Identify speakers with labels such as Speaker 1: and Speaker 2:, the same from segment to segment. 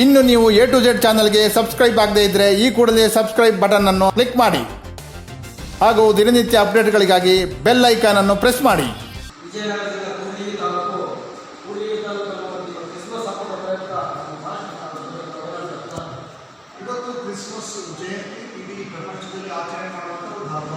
Speaker 1: ಇನ್ನು ನೀವು A to Z ಚಾನಲ್ಗೆ ಸಬ್ಸ್ಕ್ರೈಬ್ ಆಗದೇ ಇದ್ದರೆ ಈ ಕೂಡಲೇ ಸಬ್ಸ್ಕ್ರೈಬ್ ಬಟನ್ ಅನ್ನು ಕ್ಲಿಕ್ ಮಾಡಿ ಹಾಗೂ ದಿನನಿತ್ಯ ಅಪ್ಡೇಟ್ಗಳಿಗಾಗಿ ಬೆಲ್ ಐಕಾನ್ ಅನ್ನು ಪ್ರೆಸ್ ಮಾಡಿ.
Speaker 2: ವಿಜಯನಗರ ಜಿಲ್ಲೆ ಕೂಡ್ಲಿಗಿ ತಾಲೂಕು ತಾಲೂಕಿನ ಕ್ರಿಸ್ಮಸ್ ಹಬ್ಬದ ಪ್ರಯುಕ್ತ
Speaker 3: ಇವತ್ತು ಕ್ರಿಸ್ಮಸ್ ಜಯಂತಿ ಇಡೀ ಪ್ರಪಂಚದಲ್ಲಿ ಆಚರಣೆ ಮಾಡುವಂಥ ಒಂದು ಹಬ್ಬ.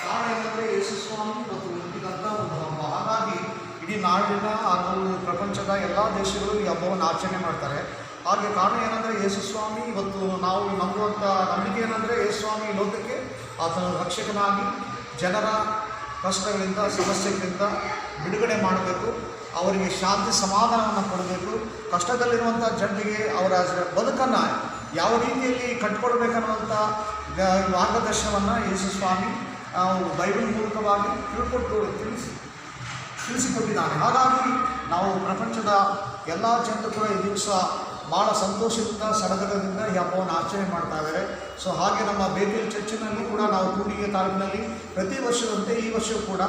Speaker 3: ಕಾರಣ ಏನಂದರೆ ಯೇಸು ಸ್ವಾಮಿ ಇವತ್ತು ಹುಟ್ಟಿದಂಥ ಒಂದು ಹಬ್ಬ. ಹಾಗಾಗಿ ಇಡೀ ನಾಡಿನ ಹಾಗೂ ಪ್ರಪಂಚದ ಎಲ್ಲ ದೇಶಗಳು ಈ ಹಬ್ಬವನ್ನು ಆಚರಣೆ ಮಾಡ್ತಾರೆ. ಹಾಗೆ ಕಾರಣ ಏನಂದರೆ ಯೇಸು ಸ್ವಾಮಿ ಇವತ್ತು ನಾವು ನಂಬುವಂಥ ನಂಬಿಕೆ ಏನಂದರೆ ಯೇಸು ಸ್ವಾಮಿ ಲೋಕಕ್ಕೆ ಆತನ ರಕ್ಷಕನಾಗಿ ಜನರ ಕಷ್ಟಗಳಿಂದ ಸಮಸ್ಯೆಗಳಿಂದ ಬಿಡುಗಡೆ ಮಾಡಬೇಕು, ಅವರಿಗೆ ಶಾಂತಿ ಸಮಾಧಾನವನ್ನು ಕೊಡಬೇಕು, ಕಷ್ಟದಲ್ಲಿರುವಂಥ ಜನರಿಗೆ ಅವರ ಬದುಕನ್ನು ಯಾವ ರೀತಿಯಲ್ಲಿ ಕಟ್ಕೊಳ್ಬೇಕನ್ನುವಂಥ ಮಾರ್ಗದರ್ಶನವನ್ನು ಯೇಸು ಸ್ವಾಮಿ ಬೈಬಲ್ ಮೂಲಕವಾಗಿ ತಿಳಿಸಿಕೊಟ್ಟಿದ್ದಾನೆ. ಹಾಗಾಗಿ ನಾವು ಪ್ರಪಂಚದ ಎಲ್ಲ ಜನರು ಕೂಡ ಈ ದಿವಸ ಭಾಳ ಸಂತೋಷದಿಂದ ಸಡಗರದಿಂದ ಈ ಹಬ್ಬವನ್ನು ಆಚರಣೆ ಮಾಡ್ತಾ ಇದ್ದಾರೆ. ಸೊ ಹಾಗೆ ನಮ್ಮ ಬೇತೇಲ್ ಚರ್ಚಿನಲ್ಲಿ ಕೂಡ ನಾವು ಕೂಡ್ಲಿಗಿ ತಾಲೂಕಿನಲ್ಲಿ ಪ್ರತಿ ವರ್ಷದಂತೆ ಈ ವರ್ಷವೂ ಕೂಡ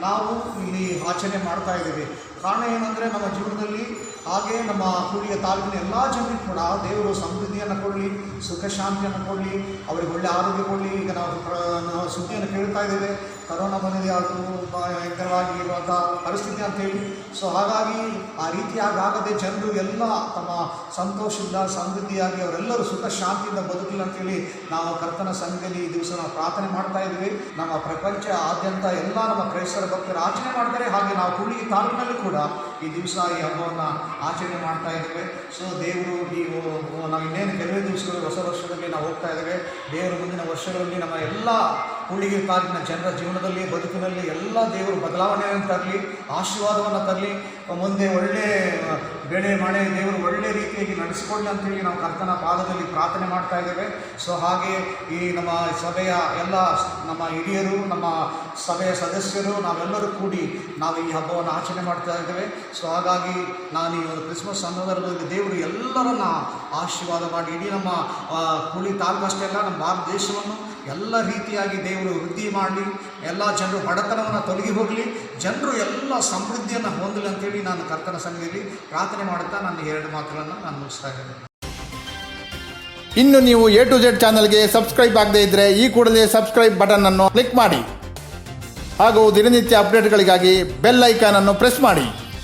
Speaker 3: ನಾವು ಇಲ್ಲಿ ಆಚರಣೆ ಮಾಡ್ತಾ ಇದ್ದೀವಿ. ಕಾರಣ ಏನಂದರೆ ನಮ್ಮ ಜೀವನದಲ್ಲಿ ಹಾಗೆ ನಮ್ಮ ಕೂಡ್ಲಿಗಿ ತಾಲೂಕಿನ ಎಲ್ಲ ಜನರಿಗೂ ಕೂಡ ದೇವರು ಸಮೃದ್ಧಿಯನ್ನು ಕೊಡಲಿ, ಸುಖ ಶಾಂತಿಯನ್ನು ಕೊಡಲಿ, ಅವರಿಗೆ ಒಳ್ಳೆಯ ಆರೋಗ್ಯ ಕೊಡಲಿ. ಈಗ ನಾವು ಸುದ್ದಿಯನ್ನು ಕೇಳ್ತಾ ಇದ್ದೇವೆ, ಕರೋನಾ ಬಂದಿದೆ, ಅದು ಭಯಂಕರವಾಗಿ ಇರುವಂಥ ಪರಿಸ್ಥಿತಿ ಅಂತೇಳಿ. ಸೊ ಹಾಗಾಗಿ ಆ ರೀತಿಯಾಗಿ ಆಗದೆ ಜನರು ಎಲ್ಲ ತಮ್ಮ ಸಂತೋಷದಿಂದ ಸಮೃದ್ಧಿಯಾಗಿ ಅವರೆಲ್ಲರೂ ಸುಖ ಶಾಂತಿಯಿಂದ ಬದುಕಲಿ ಅಂತೇಳಿ ನಾವು ಕರ್ತನ ಸಂಘದಲ್ಲಿ ಈ ದಿವಸ ನಾವು ಪ್ರಾರ್ಥನೆ ಮಾಡ್ತಾ ಇದ್ದೀವಿ. ನಮ್ಮ ಪ್ರಪಂಚ ಆದ್ಯಂತ ಎಲ್ಲ ನಮ್ಮ ಕ್ರೈಸ್ತರ ಭಕ್ತರು ಆಚರಣೆ ಮಾಡ್ತಾರೆ. ಹಾಗೆ ನಾವು ಕೂಡ್ಲಿಗಿ ತಾಲೂಕಿನಲ್ಲಿ ಕೂಡ ಈ ದಿವಸ ಈ ಹಬ್ಬವನ್ನು ಆಚರಣೆ ಮಾಡ್ತಾ ಇದ್ದೇವೆ. ಸೊ ದೇವರು ನಾವು ಇನ್ನೇನು ಕೆಲವೇ ದಿವಸಗಳು ಹೊಸ ವರ್ಷದಲ್ಲಿ ನಾವು ಹೋಗ್ತಾ ಇದ್ದೇವೆ. ದೇವರು ಮುಂದಿನ ವರ್ಷಗಳಲ್ಲಿ ನಮ್ಮ ಎಲ್ಲ ಕೂಡ್ಲಿಗಿ ತಾಲೂಕಿನ ಜನರ ಜೀವನದಲ್ಲಿ ಬದುಕಿನಲ್ಲಿ ಎಲ್ಲ ದೇವರು ಬದಲಾವಣೆಯನ್ನು ತರಲಿ, ಆಶೀರ್ವಾದವನ್ನು ತರಲಿ, ಮುಂದೆ ಒಳ್ಳೆ ಬೆಳೆ ಮಳೆ ದೇವರು ಒಳ್ಳೆ ರೀತಿಯಾಗಿ ನಡೆಸಿಕೊಳ್ಳಿ ಅಂತೇಳಿ ನಾವು ಕರ್ತನ ಪಾದದಲ್ಲಿ ಪ್ರಾರ್ಥನೆ ಮಾಡ್ತಾ ಇದ್ದೇವೆ. ಸೊ ಹಾಗೆ ಈ ನಮ್ಮ ಸಭೆಯ ಎಲ್ಲ ನಮ್ಮ ಹಿರಿಯರು, ನಮ್ಮ ಸಭೆಯ ಸದಸ್ಯರು, ನಾವೆಲ್ಲರೂ ಕೂಡಿ ನಾವು ಈ ಹಬ್ಬವನ್ನು ಆಚರಣೆ ಮಾಡ್ತಾ ಇದ್ದೇವೆ. ಸೊ ಹಾಗಾಗಿ ನಾನು ಈ ಒಂದು ಕ್ರಿಸ್ಮಸ್ ಸಂದರ್ಭದಲ್ಲಿ ದೇವರು ಎಲ್ಲರನ್ನ ಆಶೀರ್ವಾದ ಮಾಡಿ ಇಡೀ ನಮ್ಮ ಕೂಡ್ಲಿಗಿ ತಾಲೂಕು ಅಷ್ಟೇ ಅಲ್ಲ, ನಮ್ಮ ಭಾರತ ದೇಶವನ್ನು ಎಲ್ಲ ರೀತಿಯಾಗಿ ದೇವರು ವೃದ್ಧಿ ಮಾಡಲಿ, ಎಲ್ಲ ಜನರು ಬಡತನವನ್ನು ತೊಲಗಿ ಹೋಗಲಿ, ಜನರು ಎಲ್ಲ ಸಮೃದ್ಧಿಯನ್ನು ಹೊಂದಲಿ ಅಂತೇಳಿ ನಾನು ಕರ್ತನ ಸಂಘದಲ್ಲಿ ಪ್ರಾರ್ಥನೆ ಮಾಡುತ್ತಾ ನನ್ನ ಎರಡು ಮಾತುಗಳನ್ನು ನಾನು ಮುಗಿಸ್ತಾ ಇದ್ದೇನೆ.
Speaker 1: ಇನ್ನು ನೀವು A to Z ಚಾನಲ್ಗೆ ಸಬ್ಸ್ಕ್ರೈಬ್ ಆಗದೇ ಇದ್ದರೆ ಈ ಕೂಡಲೇ ಸಬ್ಸ್ಕ್ರೈಬ್ ಬಟನ್ ಅನ್ನು ಕ್ಲಿಕ್ ಮಾಡಿ ಹಾಗೂ ದಿನನಿತ್ಯ ಅಪ್ಡೇಟ್ಗಳಿಗಾಗಿ ಬೆಲ್ ಐಕಾನ್ ಅನ್ನು ಪ್ರೆಸ್ ಮಾಡಿ.